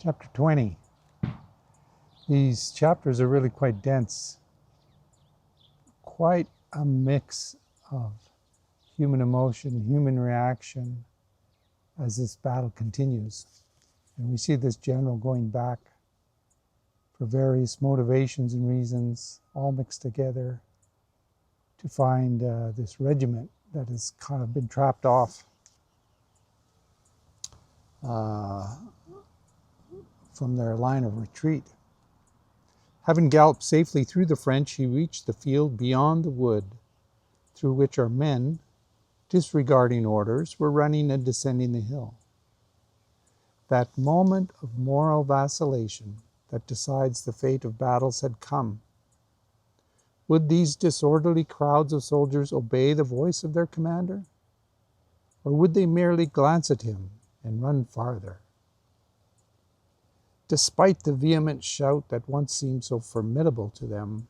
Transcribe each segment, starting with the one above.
Chapter 20. These chapters are really quite dense, quite a mix of human emotion, human reaction as this battle continues. And we see this general going back for various motivations and reasons, all mixed together to find this regiment that has kind of been trapped off from their line of retreat. Having galloped safely through the French, he reached the field beyond the wood, through which our men, disregarding orders, were running and descending the hill. That moment of moral vacillation that decides the fate of battles had come. Would these disorderly crowds of soldiers obey the voice of their commander? Or would they merely glance at him and run farther? Despite the vehement shout that once seemed so formidable to them,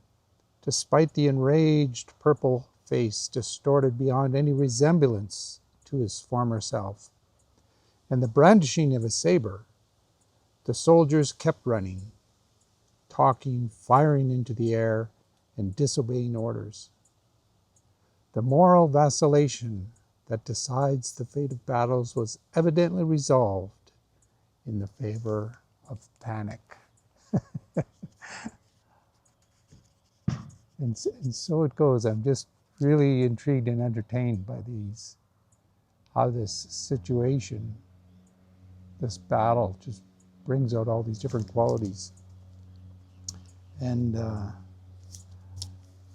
despite the enraged purple face distorted beyond any resemblance to his former self, and the brandishing of a saber, the soldiers kept running, talking, firing into the air, and disobeying orders. The moral vacillation that decides the fate of battles was evidently resolved in the favor of panic. and so it goes. I'm just really intrigued and entertained by these, how this situation, this battle just brings out all these different qualities. And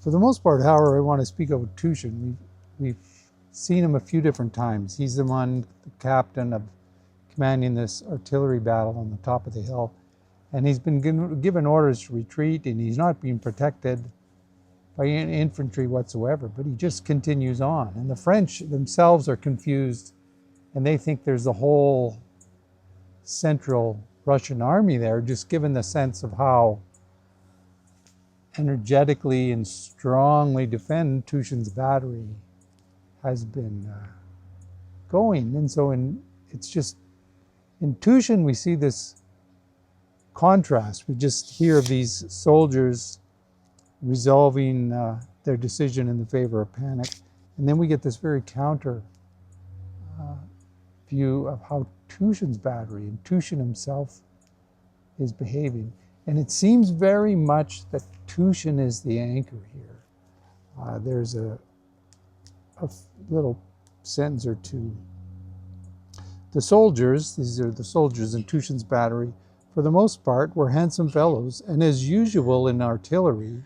for the most part, however, I want to speak of Tushin. We've seen him a few different times. He's the one, the captain of commanding this artillery battle on the top of the hill. And he's been given orders to retreat, and he's not being protected by infantry whatsoever, but he just continues on. And the French themselves are confused, and they think there's a whole central Russian army there, just given the sense of how energetically and strongly defend Tushin's battery has been going. And so it's just, in Tushin we see this contrast. We just hear of these soldiers resolving their decision in the favor of panic. And then we get this very counter view of how Tushin's battery and Tushin himself is behaving. And it seems very much that Tushin is the anchor here. There's a little sentence or two. The soldiers, these are the soldiers in Tushin's battery, for the most part were handsome fellows, and as usual in artillery,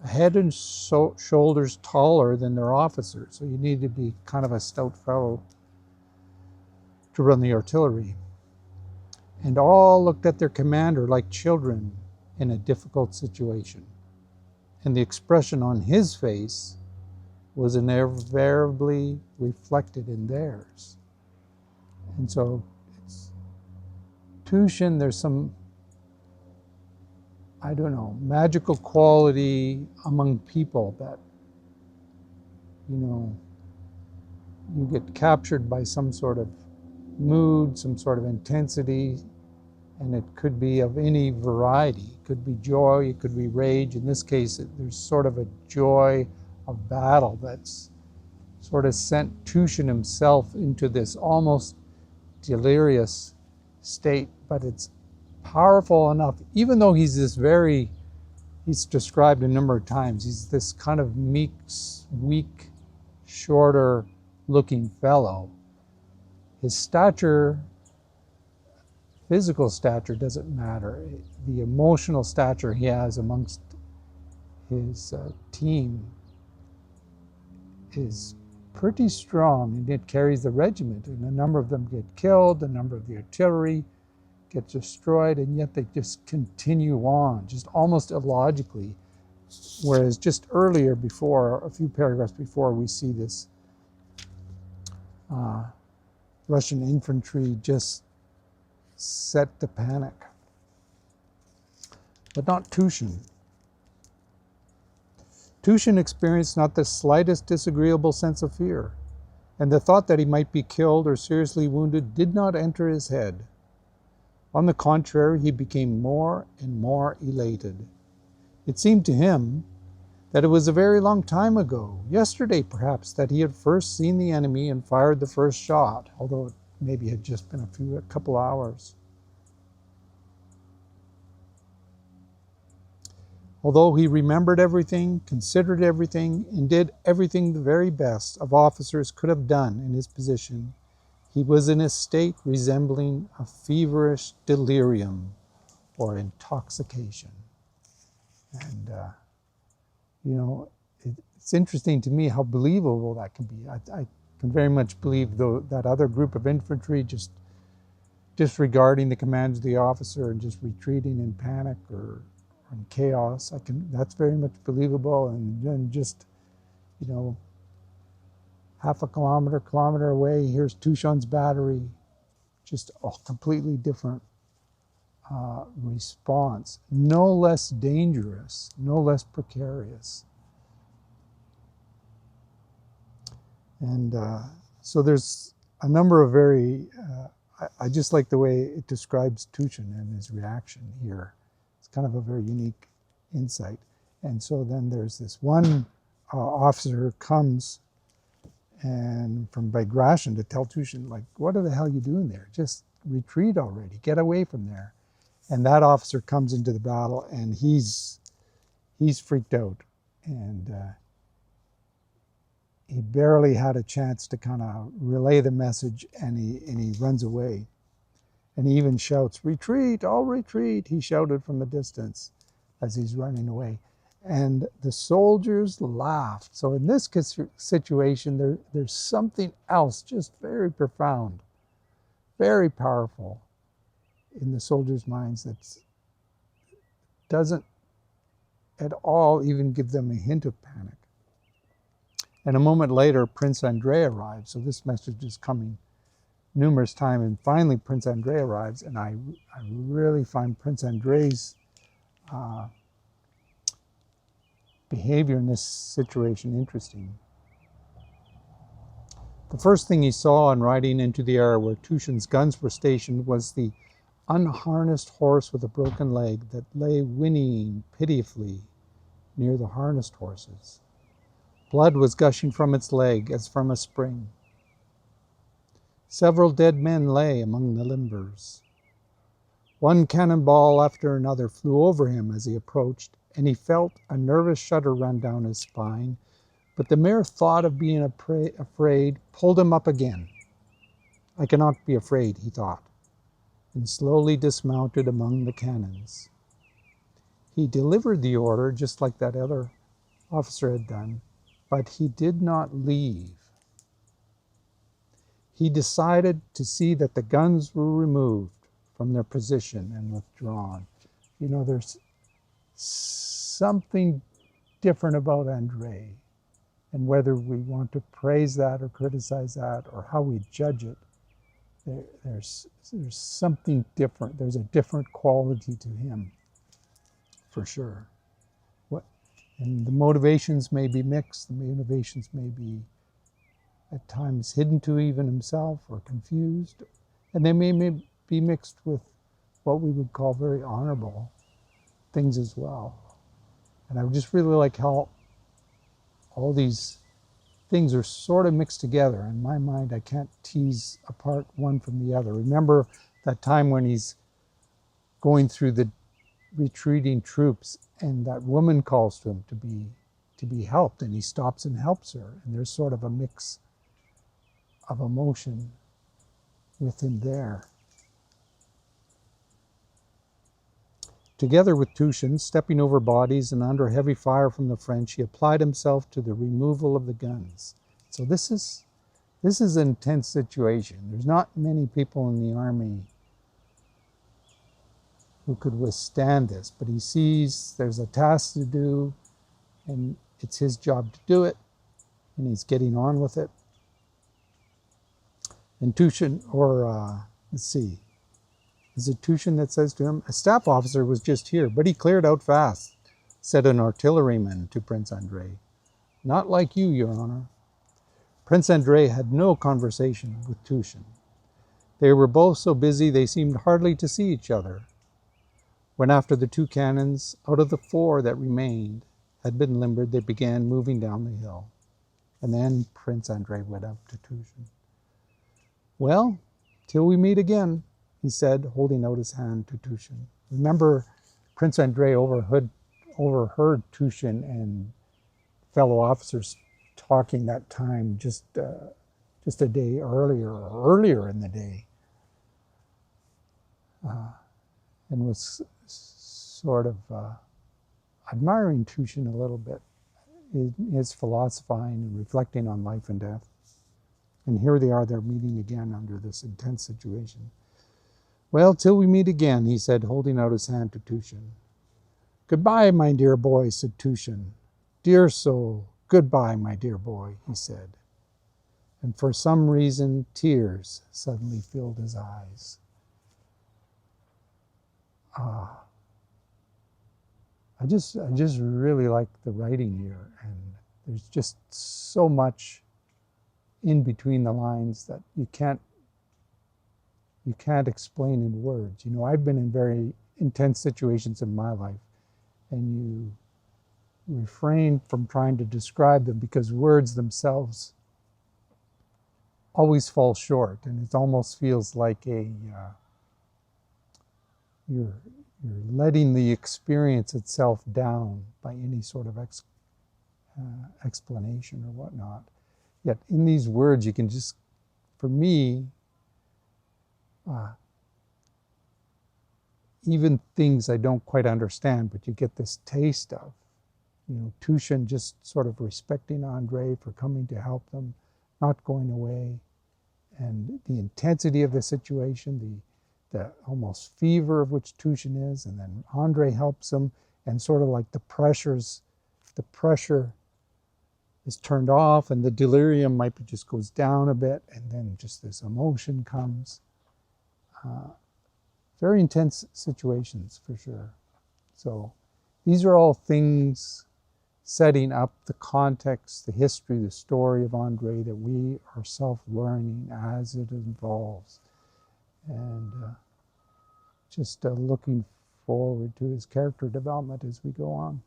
a head and shoulders taller than their officers. So you need to be kind of a stout fellow to run the artillery. And all looked at their commander like children in a difficult situation. And the expression on his face was invariably reflected in theirs. And so it's Tushin, there's some, I don't know, magical quality among people that, you get captured by some sort of mood, some sort of intensity, and it could be of any variety. It could be joy, it could be rage. In this case, there's sort of a joy of battle that's sort of sent Tushin himself into this almost delirious state, but it's powerful enough, even though he's described a number of times, he's this kind of meek, weak, shorter looking fellow. His stature, physical stature, doesn't matter. The emotional stature he has amongst his team is pretty strong, and it carries the regiment. And a number of them get killed, a number of the artillery get destroyed, and yet they just continue on, just almost illogically. Whereas just earlier, before, a few paragraphs before, we see this Russian infantry just set to panic. But not Tushin. Tushin experienced not the slightest disagreeable sense of fear, and the thought that he might be killed or seriously wounded did not enter his head. On the contrary, he became more and more elated. It seemed to him that it was a very long time ago, yesterday perhaps, that he had first seen the enemy and fired the first shot, although it maybe had just been a couple hours. Although he remembered everything, considered everything, and did everything the very best of officers could have done in his position, he was in a state resembling a feverish delirium or intoxication. And, you know, it's interesting to me how believable that can be. I can very much believe that other group of infantry just disregarding the commands of the officer and just retreating in panic or in chaos. That's very much believable. And then just, you know, half a kilometer away, here's Tushin's battery. Just a completely different response. No less dangerous, no less precarious. And so there's a number of I just like the way it describes Tushin and his reaction here. It's kind of a very unique insight. And so then there's this one officer who comes and from Bagration to tell Tushin, like, what the hell are you doing there? Just retreat already, get away from there. And that officer comes into the battle and he's freaked out. And he barely had a chance to kind of relay the message, and he runs away. And he even shouts, "Retreat, all retreat," he shouted from a distance as he's running away. And the soldiers laughed. So in this situation, there's something else just very profound, very powerful in the soldiers' minds that doesn't at all even give them a hint of panic. And a moment later, Prince Andrei arrives. So this message is coming numerous times. And finally, Prince Andrei arrives. And I really find Prince Andrei's behavior in this situation interesting. The first thing he saw on riding into the area where Tushin's guns were stationed was the unharnessed horse with a broken leg that lay whinnying pitifully near the harnessed horses. Blood was gushing from its leg as from a spring. Several dead men lay among the limbers. One cannonball after another flew over him as he approached, and he felt a nervous shudder run down his spine, but the mere thought of being afraid pulled him up again. I cannot be afraid, he thought, and slowly dismounted among the cannons. He delivered the order just like that other officer had done, but he did not leave. He decided to see that the guns were removed from their position and withdrawn. You know, there's something different about Andrei, and whether we want to praise that or criticize that or how we judge it, there's something different. There's a different quality to him, for sure. And the motivations may be mixed. The motivations may be at times hidden to even himself or confused. And they may be mixed with what we would call very honorable things as well. And I just really like how all these things are sort of mixed together. In my mind, I can't tease apart one from the other. Remember that time when he's going through the retreating troops and that woman calls to him to be helped, and he stops and helps her, and there's sort of a mix of emotion with him there. Together with Tushin, stepping over bodies and under heavy fire from the French, he applied himself to the removal of the guns. So this is an intense situation. There's not many people in the army who could withstand this, but he sees there's a task to do, and it's his job to do it, and he's getting on with it. And Tushin, let's see, is it Tushin that says to him, "A staff officer was just here, but he cleared out fast," said an artilleryman to Prince Andrei. "Not like you, Your Honor." Prince Andrei had no conversation with Tushin. They were both so busy they seemed hardly to see each other. When after the 2 cannons, out of the 4 that remained, had been limbered, they began moving down the hill. And then Prince Andrei went up to Tushin. "Well, till we meet again," he said, holding out his hand to Tushin. Remember, Prince Andrei overheard Tushin and fellow officers talking that time just a day earlier or earlier in the day, and was sort of admiring Tushin a little bit, his philosophizing and reflecting on life and death. And here they are, they're meeting again under this intense situation. "Well, till we meet again," he said, holding out his hand to Tushin. "Goodbye, my dear boy," said Tushin. "Dear soul, goodbye, my dear boy," he said. And for some reason, tears suddenly filled his eyes. I just really like the writing here, and there's just so much in between the lines that you can't explain in words. You know, I've been in very intense situations in my life, and you refrain from trying to describe them because words themselves always fall short, and it almost feels like you're letting the experience itself down by any sort of explanation or whatnot. Yet in these words, you can just, for me, even things I don't quite understand, but you get this taste of, you know, Tushin just sort of respecting Andrei for coming to help them, not going away, and the intensity of the situation, the almost fever of which Tushin is, and then Andrei helps him, and sort of like the pressure is turned off, and the delirium might be just goes down a bit, and then just this emotion comes. Very intense situations for sure. So these are all things setting up the context, the history, the story of Andrei that we are self-learning as it evolves. And just looking forward to his character development as we go on.